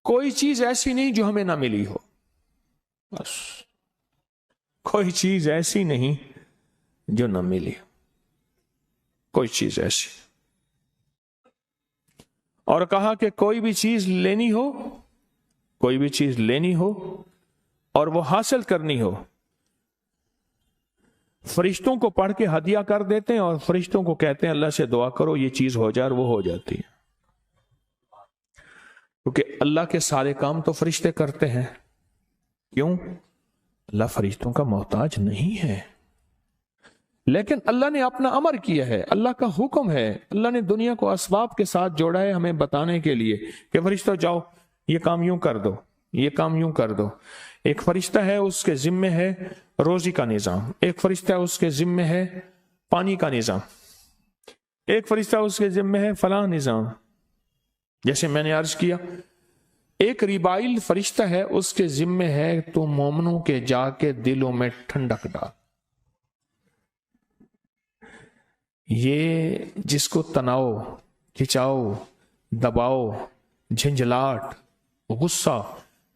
कोई चीज ऐसी नहीं जो हमें ना मिली हो, बस कोई चीज ऐसी नहीं जो ना मिली, कोई चीज ऐसी। और कहा कि कोई भी चीज लेनी हो, कोई भी चीज लेनी हो और वो हासिल करनी हो, फरिश्तों को पढ़ के हदिया कर देते हैं और फरिश्तों को कहते हैं अल्लाह से दुआ करो ये चीज हो जाए, और वो हो जाती है। क्योंकि अल्लाह के सारे काम तो फरिश्ते करते हैं। क्यों? अल्लाह फरिश्तों का मोहताज नहीं है, लेकिन अल्लाह ने अपना अमर किया है, अल्लाह का हुक्म है। अल्लाह ने दुनिया को असबाब के साथ जोड़ा है हमें बताने के लिए कि फरिश्तों जाओ ये काम यूं कर दो, ये काम यूं कर दो। एक फरिश्ता है उसके जिम्मे है रोजी का निजाम, एक फरिश्ता है उसके जिम्मे है पानी का निजाम, एक फरिश्ता उसके जिम्मे है फलां निजाम। जैसे मैंने अर्ज किया, एक रिबाइल फरिश्ता है उसके जिम्मे है तो मोमनों के जाके दिलों में ठंडक डाल। ये जिसको तनाव, खिंचाव, दबाव, झंझलाट, गुस्सा,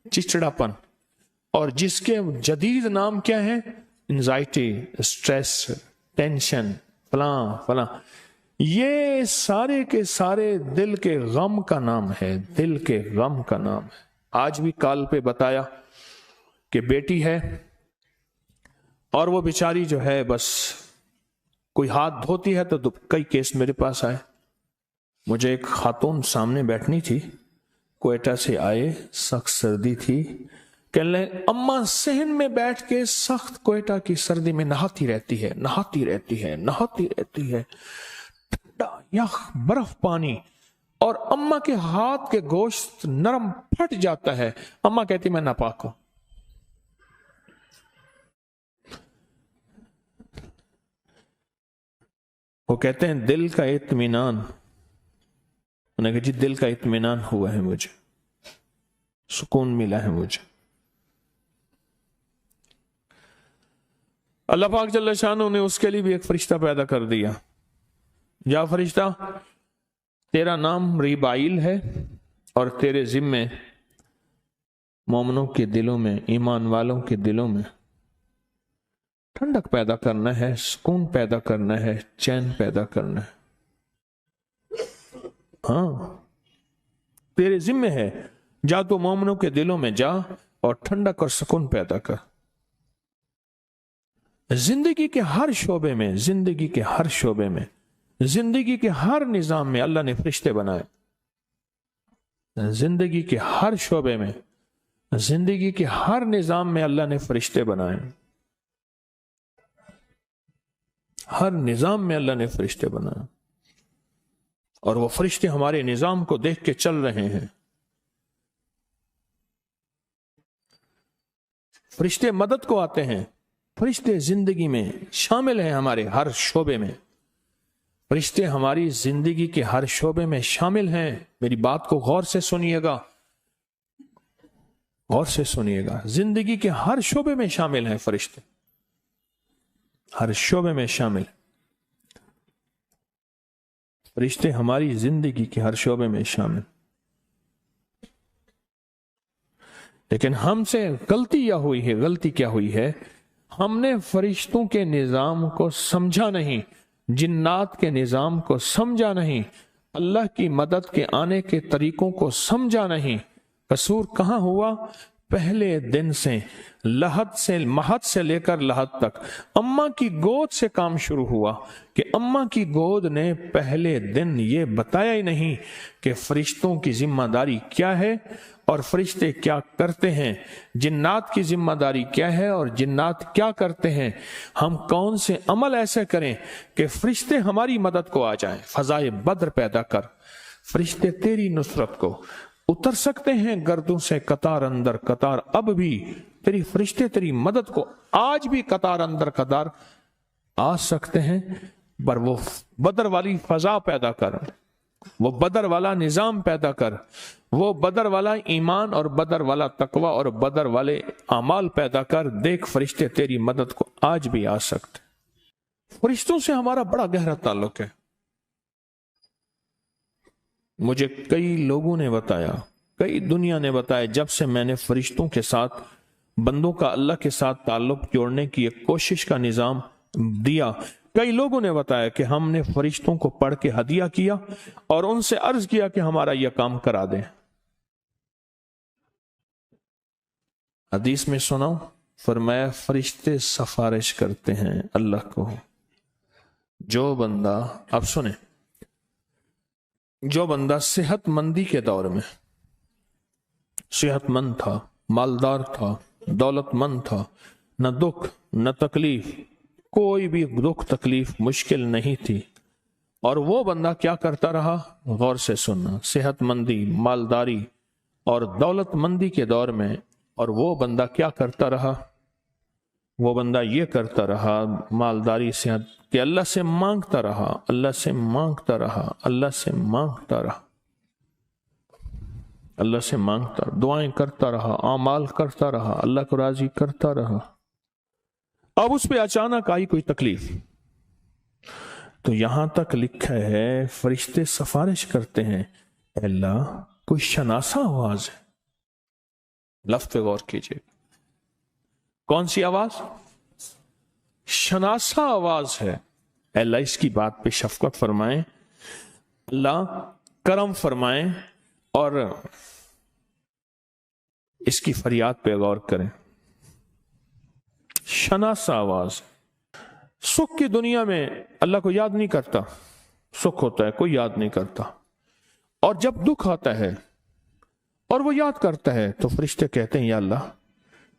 चिड़चिड़ापन, और जिसके जदीद नाम क्या है, एंजाइटी, स्ट्रेस, टेंशन, फलां फलां, ये सारे के सारे दिल के गम का नाम है, दिल के गम का नाम है। आज भी कॉल पे बताया कि बेटी है और वो बेचारी जो है बस कोई हाथ धोती है तो कई केस मेरे पास आए। मुझे एक खातून सामने बैठनी थी, क्वेटा से आए, सख्त सर्दी थी, कहने लगे अम्मा सहन में बैठ के सख्त क्वेटा की सर्दी में नहाती रहती है, नहाती रहती है, नहाती रहती है, ठंडा यख बर्फ पानी, और अम्मा के हाथ के गोश्त नरम फट जाता है। अम्मा कहती मैं नापाक हूं। वो कहते हैं दिल का इत्मीनान, उन्होंने कहा जी दिल का इत्मीनान हुआ है, मुझे सुकून मिला है मुझे। अल्लाह पाक जल्ल शानो ने उसके लिए भी एक फरिश्ता पैदा कर दिया। या फरिश्ता, तेरा नाम रिबाइल है और तेरे जिम्मे मोमनों के दिलों में, ईमान वालों के दिलों में ठंडक पैदा करना है, सुकून पैदा करना है, चैन पैदा करना है। हाँ, तेरे जिम्मे है, जा तो मोमनों के दिलों में जा और ठंडक और सुकून पैदा कर। जिंदगी के हर शोबे में, जिंदगी के हर शोबे में, जिंदगी के हर निजाम में अल्लाह ने फरिश्ते बनाए। जिंदगी के हर शोबे में, जिंदगी के हर निजाम में अल्लाह ने फरिश्ते बनाए। हर निजाम में अल्लाह ने फरिश्ते बनाए, और वो फरिश्ते हमारे निजाम को देख के चल रहे हैं। फरिश्ते मदद को आते हैं, फरिश्ते जिंदगी में शामिल हैं, हमारे हर शोबे में फरिश्ते हमारी जिंदगी के हर शोबे में शामिल हैं। मेरी बात को गौर से सुनिएगा, गौर से सुनिएगा। जिंदगी के हर शोबे में शामिल हैं फरिश्ते, हर शोबे में शामिल। फरिश्ते हमारी जिंदगी के हर शोबे में शामिल। लेकिन हमसे गलती यह हुई है, गलती क्या हुई है, हमने फरिश्तों के निजाम को समझा नहीं, जिन्नात के निजाम को समझा नहीं, अल्लाह की मदद के आने के तरीकों को समझा नहीं। कसूर कहां हुआ? पहले दिन से, लहद से, महद से लेकर लहद तक अम्मा की गोद से काम शुरू हुआ कि अम्मा की गोद ने पहले दिन ये बताया ही नहीं कि फरिश्तों की जिम्मेदारी क्या है और फरिश्ते क्या करते हैं, जिन्नात की जिम्मेदारी क्या है और जिन्नात क्या करते हैं। हम कौन से अमल ऐसे करें कि फरिश्ते हमारी मदद को आ जाएं। फजाए बद्र पैदा कर, फरिश्ते तेरी नुसरत को उतर सकते हैं गर्दों से कतार अंदर कतार। अब भी तेरी फरिश्ते तेरी मदद को आज भी कतार अंदर कतार आ सकते हैं, पर वो बदर वाली फजा पैदा कर, वो बदर वाला निजाम पैदा कर, वो बदर वाला ईमान और बदर वाला तकवा और बदर वाले अमाल पैदा कर। देख फरिश्ते तेरी मदद को आज भी आ सकते। फरिश्तों से हमारा बड़ा गहरा ताल्लुक है। मुझे कई लोगों ने बताया, کئی دنیا نے بتایا جب سے میں نے فرشتوں کے ساتھ بندوں کا اللہ کے ساتھ تعلق جوڑنے کی ایک کوشش کا نظام دیا، کئی لوگوں نے بتایا کہ ہم نے فرشتوں کو پڑھ کے ہدیہ کیا اور ان سے عرض کیا کہ ہمارا یہ کام کرا دیں۔ حدیث میں سناؤ، فرمایا فرشتے سفارش کرتے ہیں اللہ کو۔ جو بندہ، اب سنیں، جو بندہ صحت مندی کے دور میں صحت مند تھا، مالدار تھا، دولت مند تھا، نہ دکھ نہ تکلیف، کوئی بھی دکھ تکلیف مشکل نہیں تھی، اور وہ بندہ کیا کرتا رہا؟ غور سے سننا، صحت مندی، مالداری اور دولت مندی کے دور میں، اور وہ بندہ کیا کرتا رہا؟ وہ بندہ یہ کرتا رہا، مالداری صحت، کہ اللہ سے مانگتا رہا، اللہ سے مانگتا رہا، اللہ سے مانگتا رہا، اللہ سے مانگتا، دعائیں کرتا رہا، اعمال کرتا رہا، اللہ کو راضی کرتا رہا۔ اب اس پہ اچانک آئی کوئی تکلیف، تو یہاں تک لکھا ہے فرشتے سفارش کرتے ہیں، اے اللہ کوئی شناسا آواز ہے، لفظ پہ غور کیجئے، کون سی آواز؟ شناسا آواز ہے، اے اللہ اس کی بات پہ شفقت فرمائیں، اللہ کرم فرمائیں اور اس کی فریاد پہ غور کریں۔ شناسا آواز، سکھ کی دنیا میں اللہ کو یاد نہیں کرتا، سکھ ہوتا ہے کوئی یاد نہیں کرتا، اور جب دکھ آتا ہے اور وہ یاد کرتا ہے تو فرشتے کہتے ہیں یا اللہ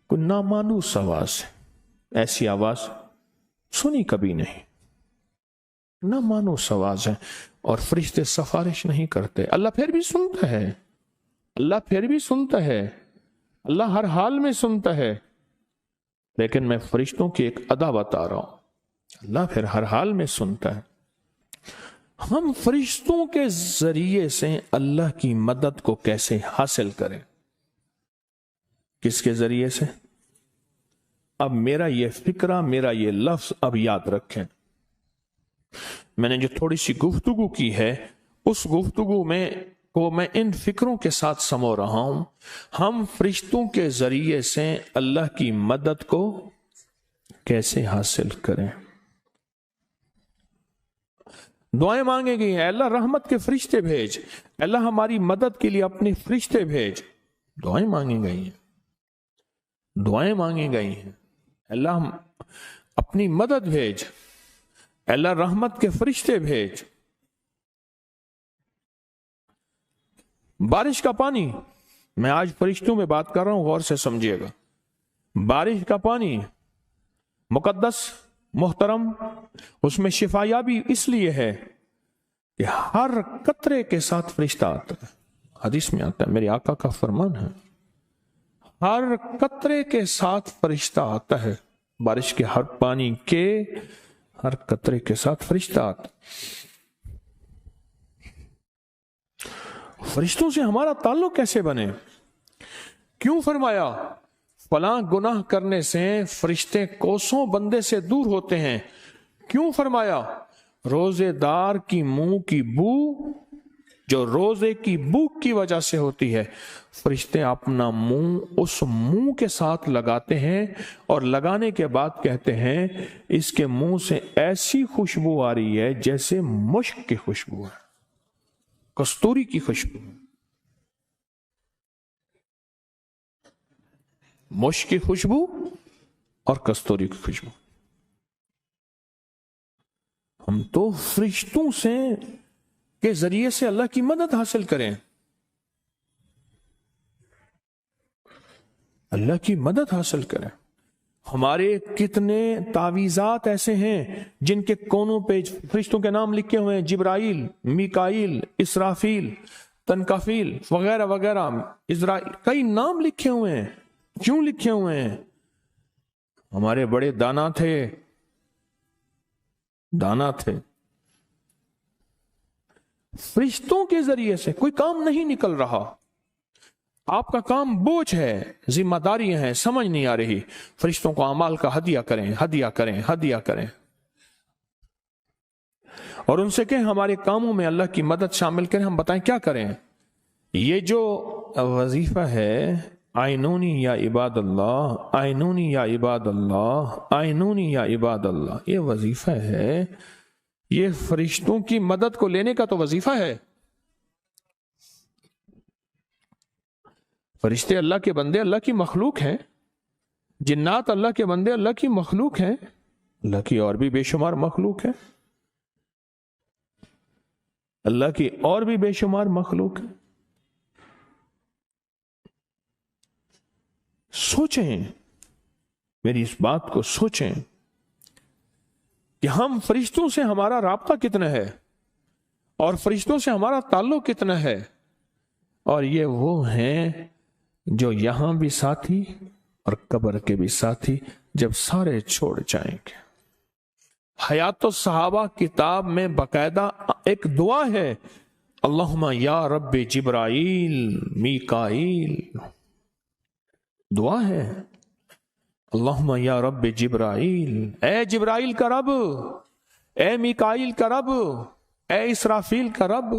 کوئی نامانوس آواز ہے، ایسی آواز سنی کبھی نہیں، نامانوس آواز ہے، اور فرشتے سفارش نہیں کرتے۔ اللہ پھر بھی سنتا ہے، اللہ پھر بھی سنتا ہے، اللہ ہر حال میں سنتا ہے، لیکن میں فرشتوں کی ایک ادا بتا رہا ہوں، اللہ پھر ہر حال میں سنتا ہے۔ ہم فرشتوں کے ذریعے سے اللہ کی مدد کو کیسے حاصل کریں؟ کس کے ذریعے سے؟ اب میرا یہ فکرہ، میرا یہ لفظ اب یاد رکھیں، میں نے جو تھوڑی سی گفتگو کی ہے اس گفتگو میں کو میں ان فکروں کے ساتھ سمو رہا ہوں، ہم فرشتوں کے ذریعے سے اللہ کی مدد کو کیسے حاصل کریں؟ دعائیں مانگے گئی ہیں، اللہ رحمت کے فرشتے بھیج، اللہ ہماری مدد کے لیے اپنے فرشتے بھیج، دعائیں مانگی گئی ہیں، دعائیں مانگی گئی ہیں، اللہ اپنی مدد بھیج، اللہ رحمت کے فرشتے بھیج۔ بارش کا پانی، میں آج فرشتوں میں بات کر رہا ہوں، غور سے سمجھیے گا، بارش کا پانی مقدس محترم، اس میں شفا یابی اس لیے ہے کہ ہر قطرے کے ساتھ فرشتہ آتا ہے، حدیث میں آتا ہے، میرے آقا کا فرمان ہے، ہر قطرے کے ساتھ فرشتہ آتا ہے، بارش کے ہر پانی کے ہر قطرے کے ساتھ فرشتہ آتا ہے۔ فرشتوں سے ہمارا تعلق کیسے بنے؟ کیوں فرمایا فلاں گناہ کرنے سے فرشتے کوسوں بندے سے دور ہوتے ہیں؟ کیوں فرمایا روزے دار کی منہ کی بو جو روزے کی بھوک کی وجہ سے ہوتی ہے، فرشتے اپنا منہ اس منہ کے ساتھ لگاتے ہیں اور لگانے کے بعد کہتے ہیں اس کے منہ سے ایسی خوشبو آ رہی ہے جیسے مشک کی خوشبو ہے، کستوری کی خوشبو، مشک کی خوشبو اور کستوری کی خوشبو۔ ہم تو فرشتوں سے کے ذریعے سے اللہ کی مدد حاصل کریں، اللہ کی مدد حاصل کریں۔ ہمارے کتنے تعویذات ایسے ہیں جن کے کونوں پہ فرشتوں کے نام لکھے ہوئے ہیں، جبرائیل، میکائیل، اسرافیل، تنکافیل وغیرہ وغیرہ، اسرائیل، کئی نام لکھے ہوئے ہیں۔ کیوں لکھے ہوئے ہیں؟ ہمارے بڑے دانا تھے، دانا تھے، فرشتوں کے ذریعے سے کوئی کام نہیں نکل رہا، آپ کا کام بوجھ ہے، ذمہ داریاں ہیں، سمجھ نہیں آ رہی، فرشتوں کو اعمال کا ہدیہ کریں، ہدیہ کریں، ہدیہ کریں، اور ان سے کہیں ہمارے کاموں میں اللہ کی مدد شامل کریں۔ ہم بتائیں کیا کریں؟ یہ جو वजीफा है आइनूनी या इबाद अल्लाह, आइनूनी या इबाद अल्लाह, आइनूनी या इबाद अल्लाह। ये वजीफा है, ये फरिश्तों की मदद को लेने का तो वजीफा है। फरिश्ते अल्लाह के बंदे, अल्लाह की मखलूक हैं। जिन्नात अल्लाह के बंदे, अल्लाह की मखलूक हैं। अल्लाह की और भी बेशुमार मखलूक है, अल्लाह की और भी बेशुमार मखलूक है। सोचें, मेरी इस बात को सोचें कि हम फरिश्तों से हमारा राब्ता कितना है और फरिश्तों से हमारा ताल्लुक कितना है। और ये वो हैं जो यहां भी साथी और कब्र के भी साथी, जब सारे छोड़ जाएंगे। हयात सहाबा किताब में बाकायदा एक दुआ है, अल्लाहुम्मा या रब्बे जिब्राइल मीकाईल। दुआ है, अल्लाहुम्मा या रब्बे जिब्राइल, ए जिब्राइल का रब, ए मीकाईल का रब, ए इसराफील का रब।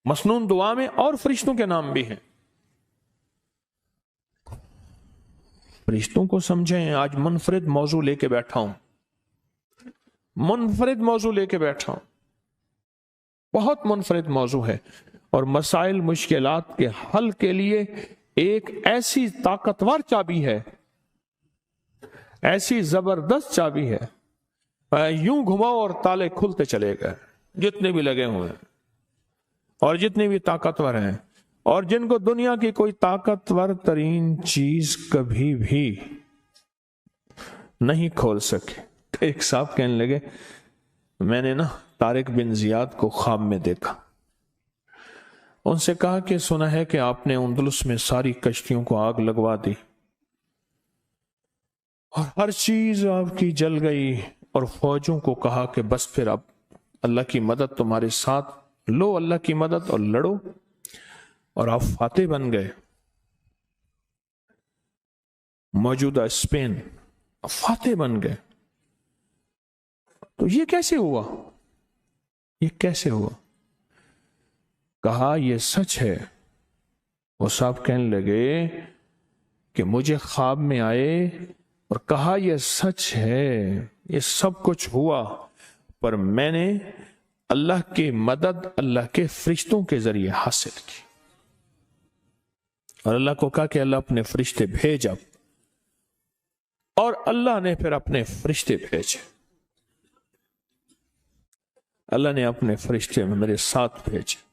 मसनून दुआ में और फरिश्तों के नाम भी हैं। फरिश्तों को समझें। आज मुनफरिद मौजू लेके बैठा हूं, मुनफरिद मौजू लेके बैठा हूं, बहुत मुनफरिद मौजू है। और मसाइल मुश्किलात के हल के लिए एक ऐसी ताकतवर चाबी है, ऐसी जबरदस्त चाबी है, यूं घुमाओ और ताले खुलते चले गए, जितने भी लगे हुए हैं और जितने भी ताकतवर हैं, और जिनको दुनिया की कोई ताकतवर तरीन चीज कभी भी नहीं खोल सके। एक साहब कहने लगे, मैंने ना तारिक बिन जियाद को ख्वाब में देखा। उनसे कहा कि सुना है कि आपने उंदलुस में सारी कश्तियों को आग लगवा दी और हर चीज आपकी जल गई, और फौजों को कहा कि बस फिर अब अल्लाह की मदद तुम्हारे साथ, लो अल्लाह की मदद और लड़ो, और आप फातेह बन गए। मौजूदा स्पेन फातेह बन गए। तो ये कैसे हुआ, ये कैसे हुआ? कहा ये सच है। वो साहब कहने लगे कि मुझे ख्वाब में आए और कहा ये सच है, ये सब कुछ हुआ, पर मैंने अल्लाह की मदद अल्लाह के फरिश्तों के जरिए हासिल की। और अल्लाह को कहा कि अल्लाह अपने फरिश्ते भेज अब, और अल्लाह ने फिर अपने फरिश्ते भेजे। अल्लाह ने अपने फरिश्ते मेरे साथ भेजे।